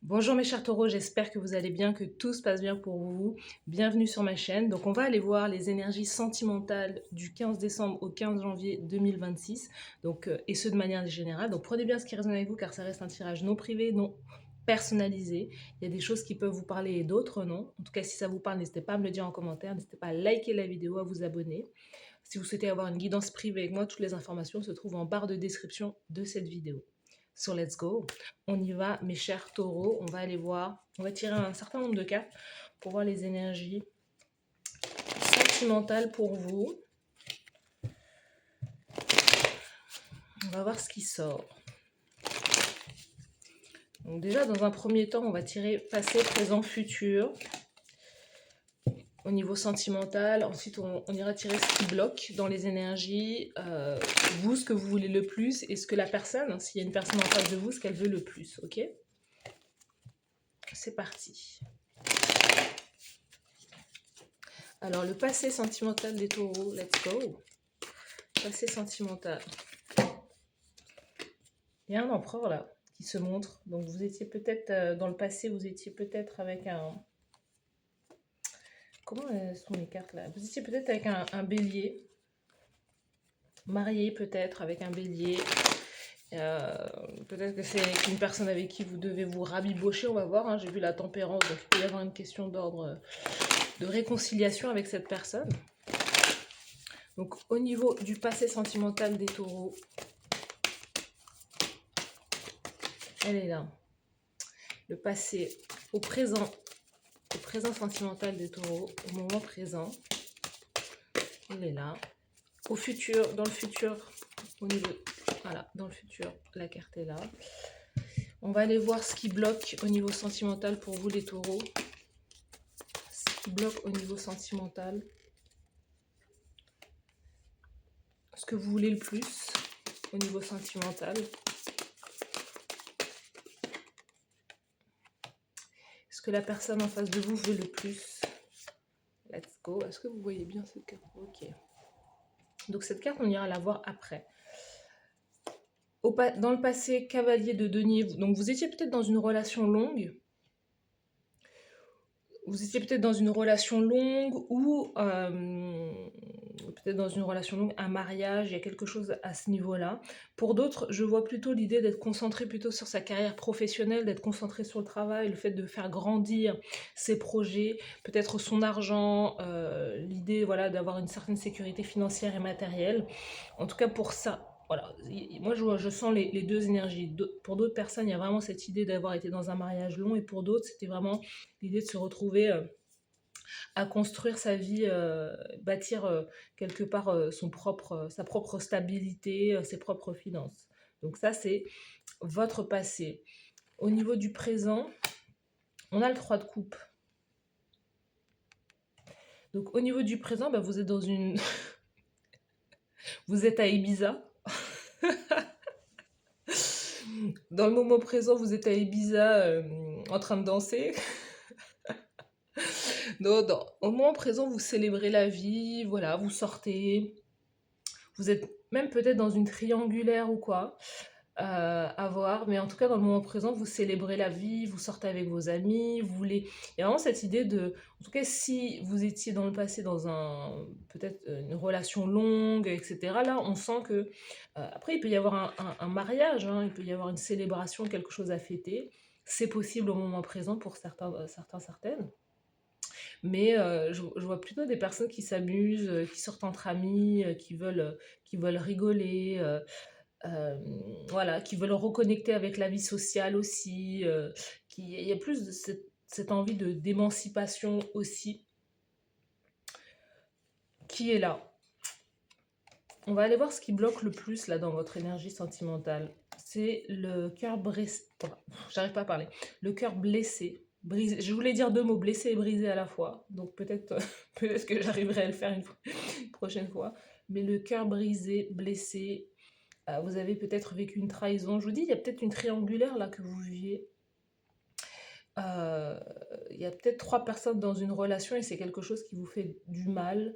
Bonjour mes chers taureaux, j'espère que vous allez bien, que tout se passe bien pour vous. Bienvenue sur ma chaîne. Donc on va aller voir les énergies sentimentales du 15 décembre au 15 janvier 2026, et ce de manière générale. Donc prenez bien ce qui résonne avec vous car ça reste un tirage non privé, non personnalisé. Il y a des choses qui peuvent vous parler et d'autres non. En tout cas, si ça vous parle, n'hésitez pas à me le dire en commentaire, n'hésitez pas à liker la vidéo, à vous abonner. Si vous souhaitez avoir une guidance privée avec moi, toutes les informations se trouvent en barre de description de cette vidéo. So let's go. On y va, mes chers taureaux. On va aller voir, on va tirer un certain nombre de cartes pour voir les énergies sentimentales pour vous. On va voir ce qui sort. Donc déjà, dans un premier temps, on va tirer passé, présent, futur. Au niveau sentimental, ensuite on ira tirer ce qui bloque dans les énergies, vous, ce que vous voulez le plus, et ce que la personne, s'il y a une personne en face de vous, ce qu'elle veut le plus, ok? C'est parti. Alors, le passé sentimental des taureaux, let's go. Passé sentimental. Il y a un empereur là qui se montre. Donc, vous étiez peut-être, dans le passé, vous étiez peut-être avec un... Comment sont les cartes là? Vous étiez peut-être avec un bélier. Marié peut-être avec un bélier. Peut-être que c'est une personne avec qui vous devez vous rabibocher, on va voir. Hein. J'ai vu la tempérance, donc il peut y avoir une question d'ordre de réconciliation avec cette personne. Donc, au niveau du passé sentimental des taureaux, elle est là. Le passé au présent sentimental des taureaux, au moment présent, il est là. Au futur, dans le futur, au niveau, voilà, dans le futur, la carte est là. On va aller voir ce qui bloque au niveau sentimental pour vous les taureaux. Ce qui bloque au niveau sentimental. Ce que vous voulez le plus au niveau sentimental. Ce que la personne en face de vous veut le plus. Let's go. Est-ce que vous voyez bien cette carte? Ok. Donc cette carte, on ira la voir après. Dans le passé, cavalier de denier, donc vous étiez peut-être dans une relation longue. Vous étiez peut-être dans une relation longue ou peut-être dans une relation longue, un mariage, il y a quelque chose à ce niveau-là. Pour d'autres, je vois plutôt l'idée d'être concentré plutôt sur sa carrière professionnelle, d'être concentré sur le travail, le fait de faire grandir ses projets, peut-être son argent, l'idée voilà, d'avoir une certaine sécurité financière et matérielle. En tout cas pour ça, voilà, moi je sens les deux énergies. Pour d'autres personnes, il y a vraiment cette idée d'avoir été dans un mariage long et pour d'autres, c'était vraiment l'idée de se retrouver à construire sa vie, bâtir quelque part sa propre stabilité, ses propres finances. Donc ça, c'est votre passé. Au niveau du présent, on a le 3 de coupe. Donc au niveau du présent, bah, vous êtes dans une... vous êtes à Ibiza. Dans le moment présent, vous êtes à Ibiza en train de danser. Au moment présent, vous célébrez la vie, voilà, vous sortez. Vous êtes même peut-être dans une triangulaire ou quoi, à voir. Mais en tout cas, dans le moment présent, vous célébrez la vie, vous sortez avec vos amis, vous voulez... Il y a vraiment cette idée de... En tout cas, si vous étiez dans le passé dans peut-être une relation longue, etc., là, on sent que... après, il peut y avoir un mariage, hein, il peut y avoir une célébration, quelque chose à fêter. C'est possible au moment présent pour certaines. Mais je vois plutôt des personnes qui s'amusent, qui sortent entre amis, qui veulent rigoler, voilà, qui veulent reconnecter avec la vie sociale aussi. Il y a plus de cette envie d'émancipation aussi qui est là. On va aller voir ce qui bloque le plus là dans votre énergie sentimentale. C'est le cœur brisé. J'arrive pas à parler. Le cœur blessé. Brisé. Je voulais dire deux mots, blessé et brisé à la fois. Donc peut-être que j'arriverai à le faire une prochaine fois. Mais le cœur brisé, blessé. Vous avez peut-être vécu une trahison. Je vous dis, il y a peut-être une triangulaire là que vous viviez. Il y a peut-être 3 personnes dans une relation et c'est quelque chose qui vous fait du mal.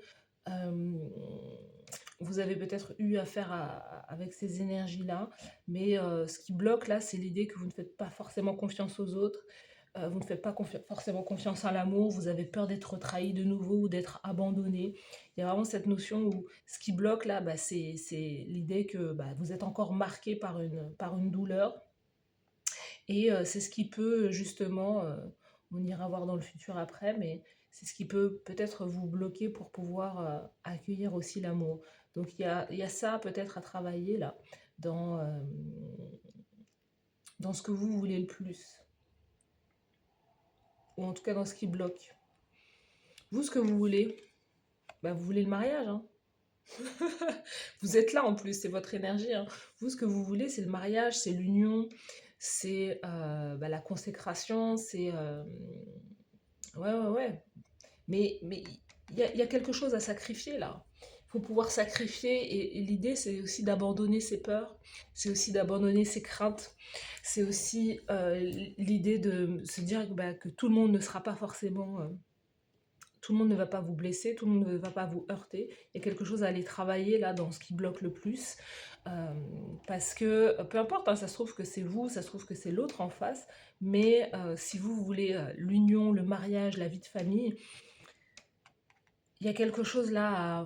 vous avez peut-être eu affaire avec ces énergies-là, mais ce qui bloque là, c'est l'idée que vous ne faites pas forcément confiance aux autres, vous ne faites pas forcément confiance à l'amour, vous avez peur d'être trahi de nouveau ou d'être abandonné. Il y a vraiment cette notion où ce qui bloque là, bah, c'est l'idée que bah, vous êtes encore marqué par une douleur. Et c'est ce qui peut justement, on ira voir dans le futur après, mais c'est ce qui peut peut-être vous bloquer pour pouvoir accueillir aussi l'amour. Donc il y a ça peut-être à travailler là, dans, euh, dans ce que vous voulez le plus, ou en tout cas dans ce qui bloque. Vous, ce que vous voulez, bah, vous voulez le mariage, hein. Vous êtes là en plus, c'est votre énergie, hein. Vous, ce que vous voulez, c'est le mariage, c'est l'union, c'est bah, la consécration, c'est... ouais, ouais, ouais. Mais il y a quelque chose à sacrifier là. Il faut pouvoir sacrifier et l'idée c'est aussi d'abandonner ses peurs, c'est aussi d'abandonner ses craintes, c'est aussi l'idée de se dire bah, que tout le monde ne sera pas forcément, tout le monde ne va pas vous blesser, tout le monde ne va pas vous heurter. Il y a quelque chose à aller travailler là dans ce qui bloque le plus. Euh, Parce que peu importe, hein, ça se trouve que c'est vous, ça se trouve que c'est l'autre en face, mais si vous voulez l'union, le mariage, la vie de famille, il y a quelque chose là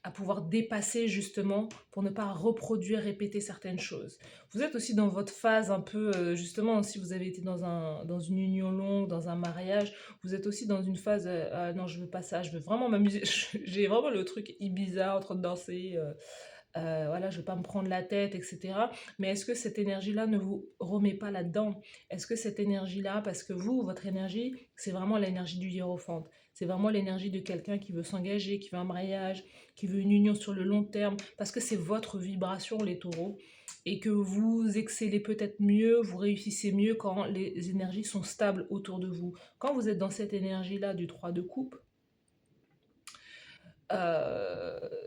à pouvoir dépasser justement pour ne pas reproduire, répéter certaines choses. Vous êtes aussi dans votre phase un peu, justement, si vous avez été dans une union longue, dans un mariage, vous êtes aussi dans une phase, ah non, je veux pas ça, je veux vraiment m'amuser, j'ai vraiment le truc Ibiza en train de danser, voilà, je ne vais pas me prendre la tête, etc. Mais est-ce que cette énergie-là ne vous remet pas là-dedans? Est-ce que cette énergie-là, parce que vous, votre énergie, c'est vraiment l'énergie du hiérophante. C'est vraiment l'énergie de quelqu'un qui veut s'engager, qui veut un mariage, qui veut une union sur le long terme, parce que c'est votre vibration, les taureaux, et que vous excellez peut-être mieux, vous réussissez mieux quand les énergies sont stables autour de vous. Quand vous êtes dans cette énergie-là du 3 de coupe,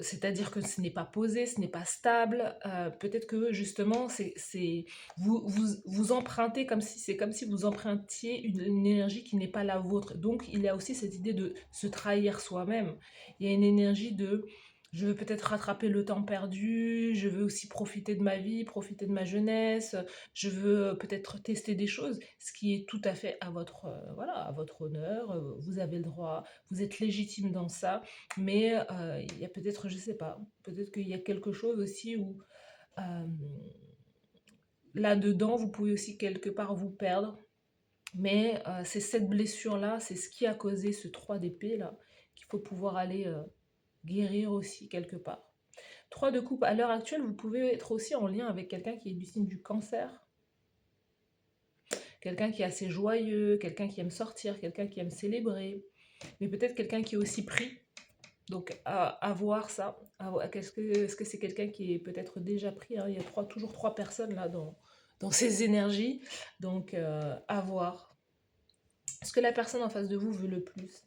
c'est-à-dire que ce n'est pas posé, ce n'est pas stable. Peut-être que justement, vous empruntez comme si c'est comme si vous empruntiez une énergie qui n'est pas la vôtre. Donc, il y a aussi cette idée de se trahir soi-même. Il y a une énergie de je veux peut-être rattraper le temps perdu, je veux aussi profiter de ma vie, profiter de ma jeunesse, je veux peut-être tester des choses, ce qui est tout à fait à votre, voilà, à votre honneur. Vous avez le droit, vous êtes légitime dans ça. Mais il y a peut-être, je sais pas, peut-être qu'il y a quelque chose aussi où euh, là-dedans, vous pouvez aussi quelque part vous perdre. Mais c'est cette blessure-là, c'est ce qui a causé ce 3 d'épée là, qu'il faut pouvoir aller guérir aussi quelque part. 3 de coupe, à l'heure actuelle, vous pouvez être aussi en lien avec quelqu'un qui est du signe du cancer, quelqu'un qui est assez joyeux, quelqu'un qui aime sortir, quelqu'un qui aime célébrer, mais peut-être quelqu'un qui est aussi pris. Donc, à voir ça. Est-ce que c'est quelqu'un qui est peut-être déjà pris, hein? Il y a toujours trois personnes là dans ces énergies. Donc, à voir. Ce que la personne en face de vous veut le plus.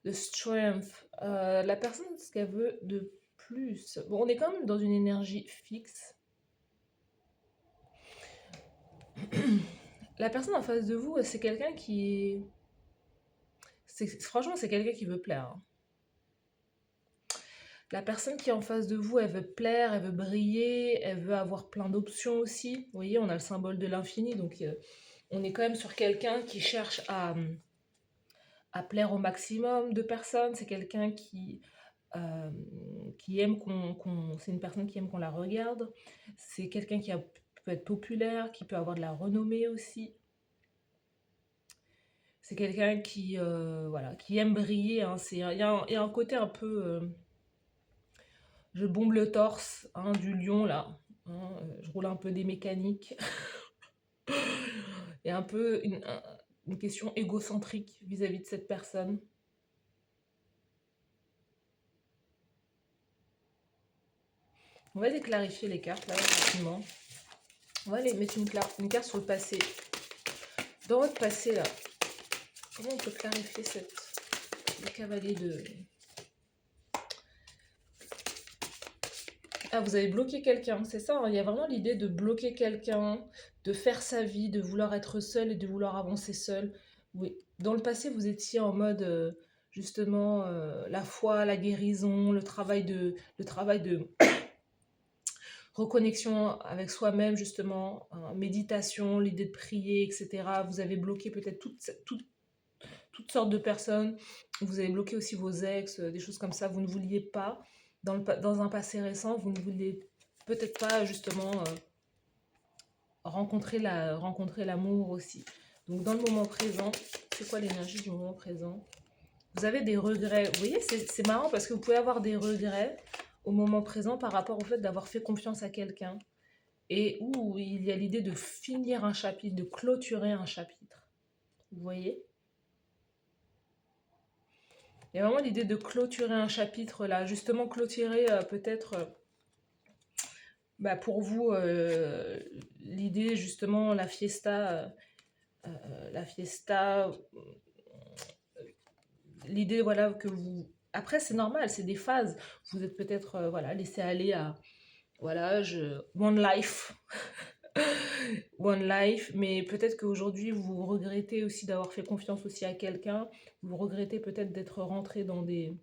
The strength. La personne, ce qu'elle veut de plus. Bon, on est quand même dans une énergie fixe. La personne en face de vous, c'est quelqu'un qui franchement, c'est quelqu'un qui veut plaire, hein. La personne qui est en face de vous, elle veut plaire, elle veut briller, elle veut avoir plein d'options aussi. Vous voyez, on a le symbole de l'infini, donc on est quand même sur quelqu'un qui cherche à plaire au maximum de personnes. C'est quelqu'un euh, qui aime c'est une personne qui aime qu'on la regarde. C'est quelqu'un peut être populaire, qui peut avoir de la renommée aussi. C'est quelqu'un voilà, qui aime briller, hein. Il y a un côté un peu... je bombe le torse, hein, du lion là, hein, je roule un peu des mécaniques. Et un peu une question égocentrique vis-à-vis de cette personne. On va déclarifier les cartes là rapidement. On va aller mettre une carte sur le passé. Dans votre passé là, comment on peut clarifier le cavalier de... Ah, vous avez bloqué quelqu'un, c'est ça, hein. Il y a vraiment l'idée de bloquer quelqu'un, de faire sa vie, de vouloir être seul et de vouloir avancer seul. Oui. Dans le passé, vous étiez en mode justement la foi, la guérison, le travail de reconnexion avec soi-même, justement, méditation, l'idée de prier, etc. Vous avez bloqué peut-être toutes sortes de personnes. Vous avez bloqué aussi vos ex, des choses comme ça. Vous ne vouliez pas, dans un passé récent, vous ne vouliez peut-être pas, justement, rencontrer l'amour aussi. Donc, dans le moment présent, c'est quoi l'énergie du moment présent? Vous avez des regrets. Vous voyez, c'est marrant parce que vous pouvez avoir des regrets au moment présent par rapport au fait d'avoir fait confiance à quelqu'un et où il y a l'idée de finir un chapitre, de clôturer un chapitre. Vous voyez? Il y a vraiment l'idée de clôturer un chapitre là, justement clôturer peut-être pour vous l'idée justement la fiesta, l'idée voilà que vous... Après c'est normal, c'est des phases. Vous êtes peut-être voilà laissé aller à voilà one life. One life, mais peut-être qu'aujourd'hui vous regrettez aussi d'avoir fait confiance aussi à quelqu'un, vous regrettez peut-être d'être rentré dans des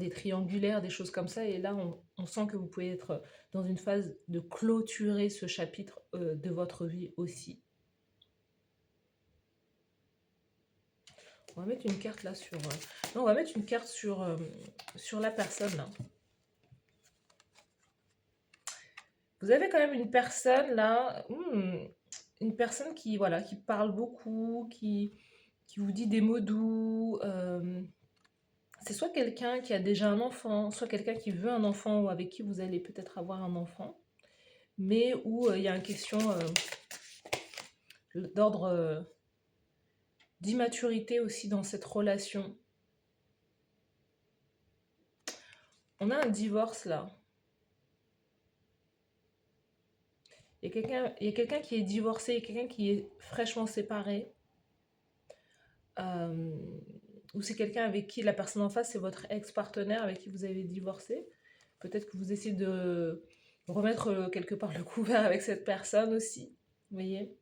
triangulaires, des choses comme ça, et là on sent que vous pouvez être dans une phase de clôturer ce chapitre de votre vie aussi. On va mettre une carte là sur... non, on va mettre une carte sur la personne là. Vous avez quand même une personne là, une personne qui, voilà, qui parle beaucoup, qui vous dit des mots doux. C'est soit quelqu'un qui a déjà un enfant, soit quelqu'un qui veut un enfant ou avec qui vous allez peut-être avoir un enfant, mais où il y a une question d'ordre d'immaturité aussi dans cette relation. On a un divorce là. Il y a quelqu'un qui est divorcé, il y a quelqu'un qui est fraîchement séparé. Ou c'est quelqu'un avec qui la personne en face, c'est votre ex-partenaire avec qui vous avez divorcé. Peut-être que vous essayez de remettre quelque part le couvert avec cette personne aussi. Vous voyez?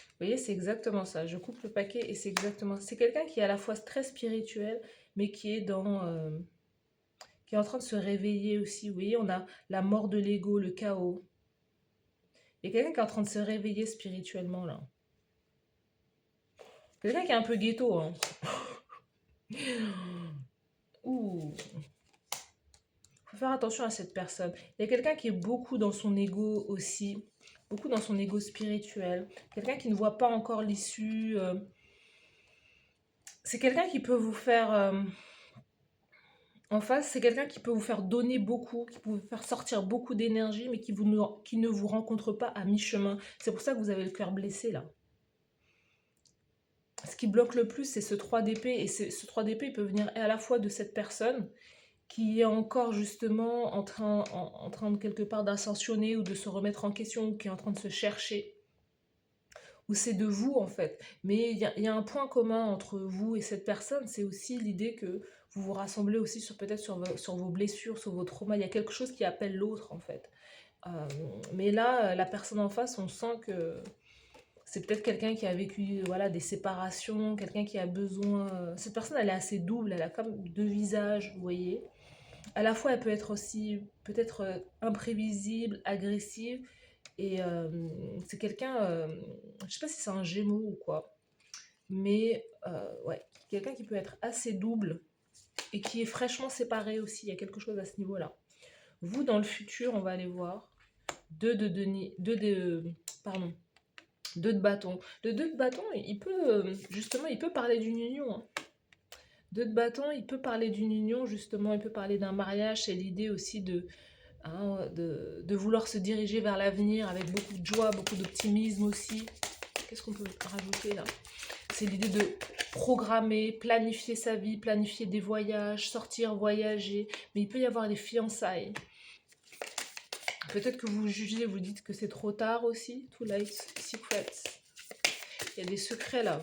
Vous voyez, c'est exactement ça. Je coupe le paquet et c'est exactement... C'est quelqu'un qui est à la fois très spirituel, mais qui est qui est en train de se réveiller aussi. Vous voyez, on a la mort de l'ego, le chaos. Il y a quelqu'un qui est en train de se réveiller spirituellement, là. Quelqu'un qui est un peu ghetto, hein. Ouh. Faut faire attention à cette personne. Il y a quelqu'un qui est beaucoup dans son ego aussi, beaucoup dans son ego spirituel. Quelqu'un qui ne voit pas encore l'issue. C'est quelqu'un qui peut vous faire... en face, c'est quelqu'un qui peut vous faire donner beaucoup, qui peut vous faire sortir beaucoup d'énergie, mais qui ne vous rencontre pas à mi-chemin. C'est pour ça que vous avez le cœur blessé, là. Ce qui bloque le plus, c'est ce 3 d'épée. Et ce 3 d'épée, il peut venir à la fois de cette personne qui est encore justement en train de quelque part d'ascensionner ou de se remettre en question, ou qui est en train de se chercher. Ou c'est de vous en fait. Mais il y a un point commun entre vous et cette personne, c'est aussi l'idée que vous vous rassemblez aussi peut-être sur vos blessures, sur vos traumas. Il y a quelque chose qui appelle l'autre en fait. Mais là, la personne en face, on sent que c'est peut-être quelqu'un qui a vécu voilà, des séparations, quelqu'un qui a besoin... Cette personne, elle est assez double, elle a comme deux visages, vous voyez. À la fois, elle peut être aussi peut-être imprévisible, agressive. Et c'est quelqu'un, je sais pas si c'est un gémeau ou quoi, mais ouais, quelqu'un qui peut être assez double et qui est fraîchement séparé aussi. Il y a quelque chose à ce niveau-là. Vous, dans le futur, on va aller voir pardon, deux de bâton. Le 2 de bâton, il peut, justement, il peut parler d'une union. Hein. 2 de bâton, il peut parler d'une union, justement, il peut parler d'un mariage. C'est l'idée aussi de vouloir se diriger vers l'avenir avec beaucoup de joie, beaucoup d'optimisme aussi. Qu'est-ce qu'on peut rajouter là? C'est l'idée de programmer, planifier sa vie, planifier des voyages, sortir, voyager. Mais il peut y avoir des fiançailles. Peut-être que vous jugez, vous dites que c'est trop tard aussi. Too late, secrets. Il y a des secrets là.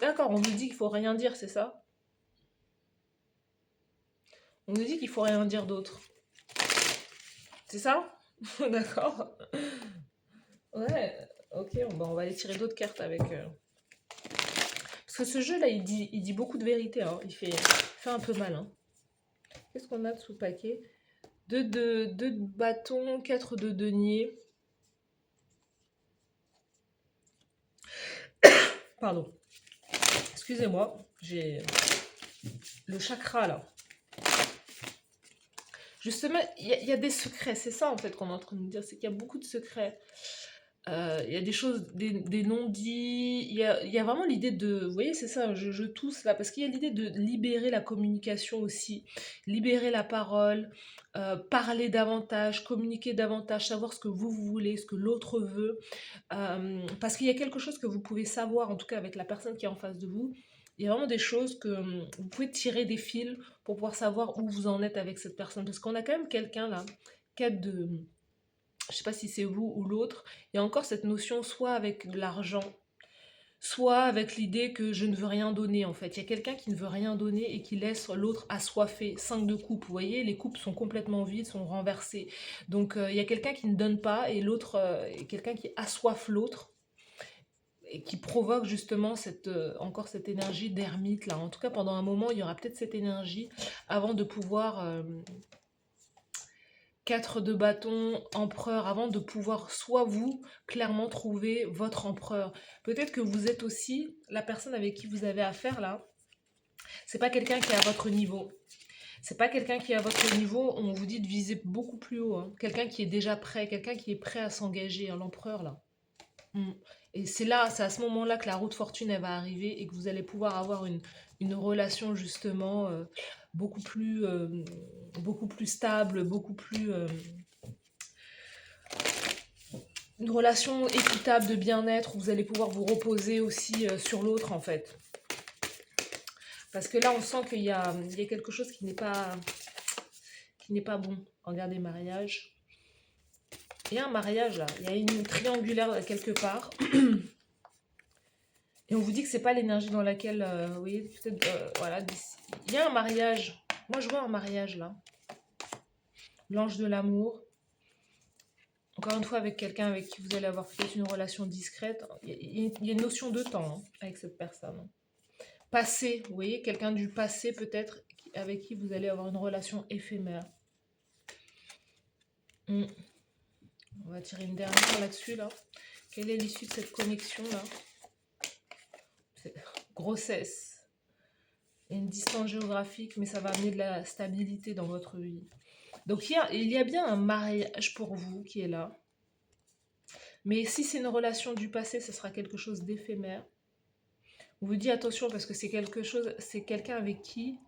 D'accord, on nous dit qu'il faut rien dire, c'est ça? On nous dit qu'il faut rien dire d'autre. C'est ça? D'accord. Ouais. Ok, on va aller tirer d'autres cartes avec... Parce que ce jeu-là, il dit beaucoup de vérité, hein. Il fait un peu mal, hein. Qu'est-ce qu'on a sous le paquet? Deux de bâtons, 4 de denier. Pardon. Excusez-moi, j'ai le chakra là. Justement, il y a des secrets, c'est ça en fait qu'on est en train de nous dire, c'est qu'il y a beaucoup de secrets. Il y a des choses, des non-dits, il y a vraiment l'idée de... Vous voyez, c'est ça, je tousse là, parce qu'il y a l'idée de libérer la communication aussi, libérer la parole, parler davantage, communiquer davantage, savoir ce que vous voulez, ce que l'autre veut. Parce qu'il y a quelque chose que vous pouvez savoir, en tout cas avec la personne qui est en face de vous. Il y a vraiment des choses que vous pouvez tirer des fils pour pouvoir savoir où vous en êtes avec cette personne. Parce qu'on a quand même quelqu'un là, qui a de... Je sais pas si c'est vous ou l'autre. Il y a encore cette notion soit avec de l'argent, soit avec l'idée que je ne veux rien donner en fait. Il y a quelqu'un qui ne veut rien donner et qui laisse l'autre assoiffé. 5 de coupe, vous voyez, les coupes sont complètement vides, sont renversées. Donc il y a quelqu'un qui ne donne pas et l'autre, quelqu'un qui assoiffe l'autre et qui provoque justement encore cette énergie d'ermite là. En tout cas, pendant un moment, il y aura peut-être cette énergie avant de pouvoir 4 de bâton, empereur, avant de pouvoir soit vous clairement trouver votre empereur. Peut-être que vous êtes aussi la personne avec qui vous avez affaire là. C'est pas quelqu'un qui est à votre niveau. C'est pas quelqu'un qui est à votre niveau. On vous dit de viser beaucoup plus haut, hein. Quelqu'un qui est déjà prêt, quelqu'un qui est prêt à s'engager, hein, l'empereur là. Mm. Et c'est là, c'est à ce moment-là que la route fortune elle va arriver et que vous allez pouvoir avoir une relation justement beaucoup plus stable, une relation équitable de bien-être où vous allez pouvoir vous reposer aussi sur l'autre en fait. Parce que là on sent qu'il y a quelque chose qui n'est pas bon. Regardez mariage. Il y a un mariage là, il y a une triangulaire quelque part. Et on vous dit que c'est pas l'énergie dans laquelle, vous voyez, peut-être, voilà, il y a un mariage. Moi, je vois un mariage là. L'ange de l'amour. Encore une fois, avec quelqu'un avec qui vous allez avoir peut-être une relation discrète. Il y a une notion de temps, hein, avec cette personne. Passé, vous voyez, quelqu'un du passé peut-être avec qui vous allez avoir une relation éphémère. Hmm. On va tirer une dernière là-dessus, là. Quelle est l'issue de cette connexion là? Grossesse. Il y a une distance géographique, mais ça va amener de la stabilité dans votre vie. Donc il y a bien un mariage pour vous qui est là. Mais si c'est une relation du passé, ce sera quelque chose d'éphémère. On vous dit attention parce que c'est quelqu'un avec qui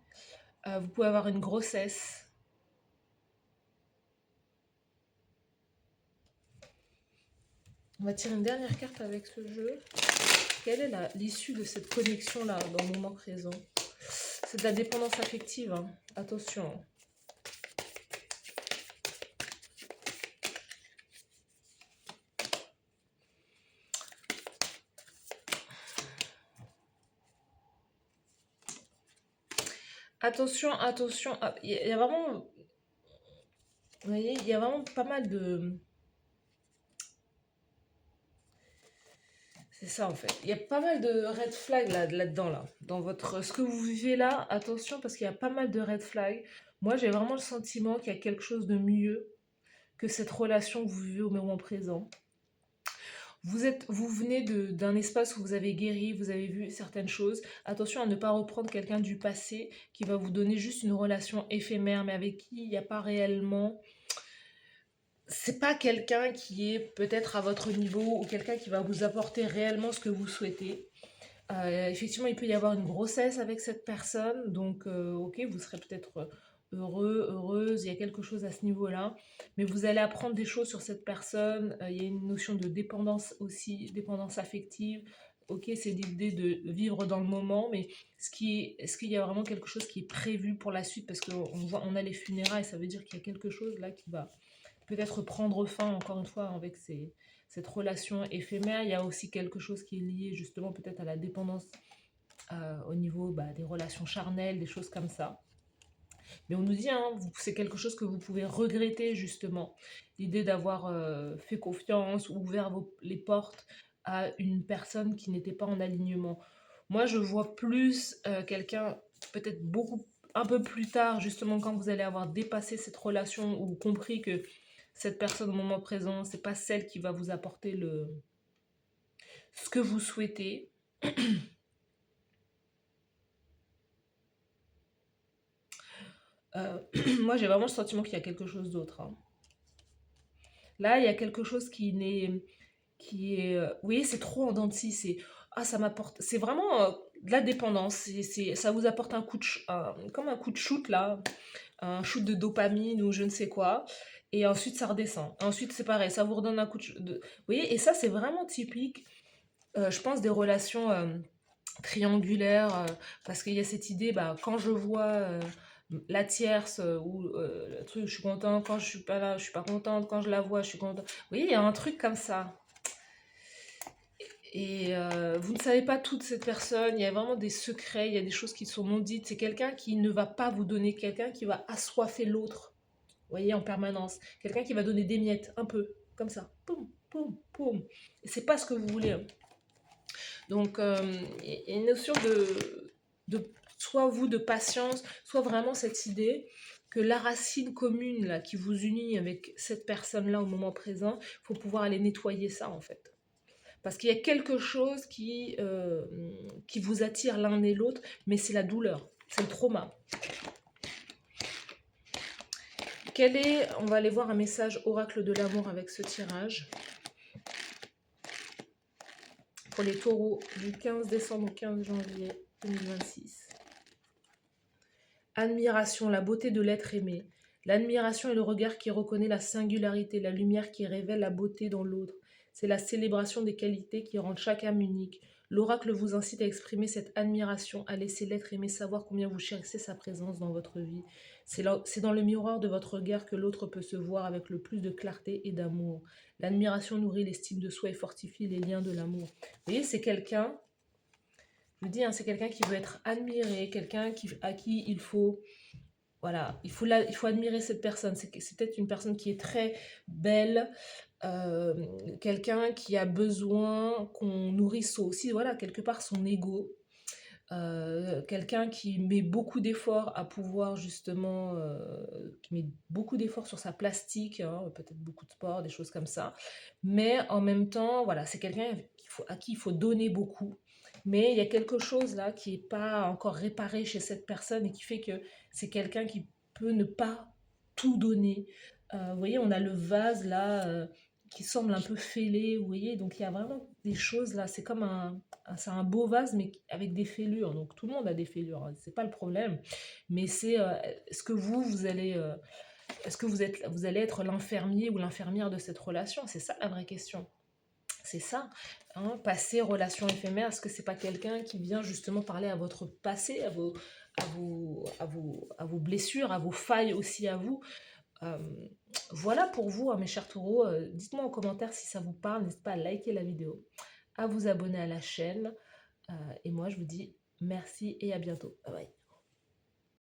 vous pouvez avoir une grossesse. On va tirer une dernière carte avec ce jeu. Quelle est l'issue de cette connexion-là dans le moment présent? C'est de la dépendance affective, hein. Attention. Attention, attention. Il y a vraiment... Vous voyez, il y a vraiment pas mal de... C'est ça en fait. Il y a pas mal de red flags là-dedans, là. Dans ce que vous vivez là, attention parce qu'il y a pas mal de red flags. Moi, j'ai vraiment le sentiment qu'il y a quelque chose de mieux que cette relation que vous vivez au moment présent. Vous venez d'un espace où vous avez guéri, vous avez vu certaines choses. Attention à ne pas reprendre quelqu'un du passé qui va vous donner juste une relation éphémère, mais avec qui il n'y a pas réellement... C'est pas quelqu'un qui est peut-être à votre niveau ou quelqu'un qui va vous apporter réellement ce que vous souhaitez. Effectivement, il peut y avoir une grossesse avec cette personne, donc ok, vous serez peut-être heureux, heureuse, il y a quelque chose à ce niveau-là, mais vous allez apprendre des choses sur cette personne, il y a une notion de dépendance aussi, dépendance affective, ok, c'est l'idée de vivre dans le moment, mais est-ce qu'il y a vraiment quelque chose qui est prévu pour la suite, parce on a les funérailles, ça veut dire qu'il y a quelque chose là qui va peut-être prendre fin, encore une fois, avec cette relation éphémère. Il y a aussi quelque chose qui est lié justement peut-être à la dépendance au niveau des relations charnelles, des choses comme ça. Mais on nous dit, hein, c'est quelque chose que vous pouvez regretter justement, l'idée d'avoir fait confiance ou ouvert les portes à une personne qui n'était pas en alignement. Moi, je vois plus quelqu'un, peut-être beaucoup, un peu plus tard, justement, quand vous allez avoir dépassé cette relation ou compris que cette personne au moment présent, c'est pas celle qui va vous apporter ce que vous souhaitez. Euh, Moi, j'ai vraiment le sentiment qu'il y a quelque chose d'autre, hein. Là, il y a quelque chose oui, c'est trop en dents de scie, ça m'apporte, c'est vraiment de la dépendance, ça vous apporte un coup comme un coup de shoot là, un shoot de dopamine ou je ne sais quoi, et ensuite ça redescend. Ensuite, c'est pareil, ça vous redonne un coup vous voyez, et ça, c'est vraiment typique, je pense, des relations triangulaires, parce qu'il y a cette idée, bah, quand je vois la tierce ou le truc, je suis contente, quand je suis pas là, je suis pas contente, quand je la vois, je suis contente. Vous voyez, il y a un truc comme ça. Et vous ne savez pas toute cette personne, il y a vraiment des secrets, il y a des choses qui sont non dites. C'est quelqu'un qui ne va pas vous donner, quelqu'un qui va assoiffer l'autre, vous voyez, en permanence. Quelqu'un qui va donner des miettes, un peu, comme ça. Poum, poum, poum. Et c'est pas ce que vous voulez, hein. Donc, il y a une notion soit vous, de patience, soit vraiment cette idée que la racine commune là, qui vous unit avec cette personne-là au moment présent, il faut pouvoir aller nettoyer ça, en fait. Parce qu'il y a quelque chose qui vous attire l'un et l'autre, mais c'est la douleur, c'est le trauma. On va aller voir un message oracle de l'amour avec ce tirage. Pour les taureaux du 15 décembre au 15 janvier 2026. Admiration, la beauté de l'être aimé. L'admiration est le regard qui reconnaît la singularité, la lumière qui révèle la beauté dans l'autre. C'est la célébration des qualités qui rendent chaque âme unique. L'oracle vous incite à exprimer cette admiration, à laisser l'être aimé savoir combien vous chérissez sa présence dans votre vie. C'est dans le miroir de votre regard que l'autre peut se voir avec le plus de clarté et d'amour. L'admiration nourrit l'estime de soi et fortifie les liens de l'amour. Vous voyez, c'est quelqu'un, je vous dis, hein, c'est quelqu'un qui veut être admiré, à qui il faut, voilà, il faut admirer cette personne. C'est peut-être une personne qui est très belle, euh, quelqu'un qui a besoin qu'on nourrisse aussi, voilà, quelque part son ego. Quelqu'un qui met beaucoup d'efforts à pouvoir justement, qui met beaucoup d'efforts sur sa plastique, hein, peut-être beaucoup de sport, des choses comme ça. Mais en même temps, voilà, c'est quelqu'un à qui il faut donner beaucoup. Mais il y a quelque chose là qui n'est pas encore réparé chez cette personne et qui fait que c'est quelqu'un qui peut ne pas tout donner. Vous voyez, on a le vase là qui semble un peu fêlé, vous voyez, donc il y a vraiment des choses là, c'est un beau vase, mais avec des fêlures. Donc tout le monde a des fêlures, hein, c'est pas le problème. Mais est-ce que est-ce que vous allez être l'infirmier ou l'infirmière de cette relation? C'est ça la vraie question. C'est ça, hein, passé, relation éphémère. Est-ce que c'est pas quelqu'un qui vient justement parler à votre passé, à vos blessures, à vos failles aussi à vous? Euh, voilà pour vous, hein, mes chers taureaux. Dites-moi en commentaire si ça vous parle. N'hésitez pas à liker la vidéo, à vous abonner à la chaîne. Et moi, je vous dis merci et à bientôt. Bye bye.